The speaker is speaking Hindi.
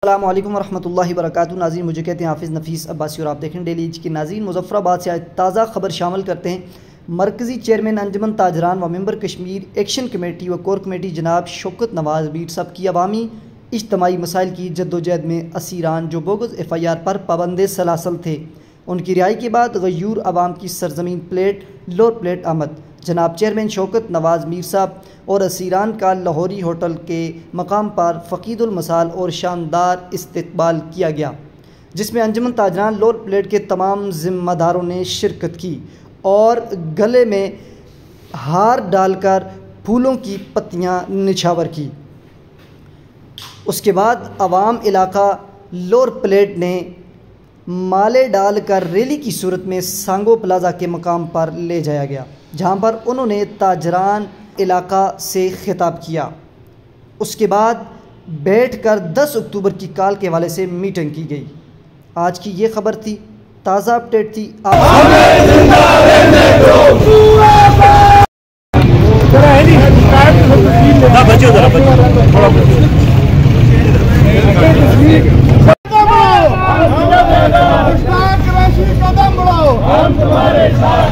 अस्सलामु अलैकुम वरहमतुल्लाहि वबरकातुहू। नाज़रीन, मुझे कहते हैं हाफिज़ नफीस अब्बासी और आप देखें डेली एज की। नाज़रीन, मुज़फ़्फ़राबाद से आज ताज़ा खबर शामिल करते हैं। मरकज़ी चेयरमैन अंजुमन ताजरान व मेंबर कश्मीर एक्शन कमेटी व कोर कमेटी जनाब शौकत नवाज़ मीर साहब की अवामी इज्तमाई मसाइल की जद्दोजहद में असीरान जो बोगस FIR पर पाबंद सलासल थे, उनकी रिहाई के बाद गयूर अवाम की सरजमीन प्लेट लोअर प्लेट आमद। जनाब चेयरमैन शौकत नवाज़ मीर साहब और असीरान का लाहौरी होटल के मकाम पर फ़कीदुल मसाल और शानदार इस्तकबाल किया गया, जिसमें अंजुमन ताजरान लोअर प्लेट के तमाम ज़िम्मेदारों ने शिरकत की और गले में हार डालकर फूलों की पत्तियां निछावर की। उसके बाद अवाम इलाका लोअर प्लेट ने माले डालकर रैली की सूरत में सांगो प्लाजा के मकाम पर ले जाया गया, जहां पर उन्होंने ताजरान इलाका से खिताब किया। उसके बाद बैठकर 10 अक्टूबर की काल के हवाले से मीटिंग की गई। आज की ये खबर थी, ताज़ा अपडेट थी। कदम बढ़ाओ, हम तुम्हारे साथ।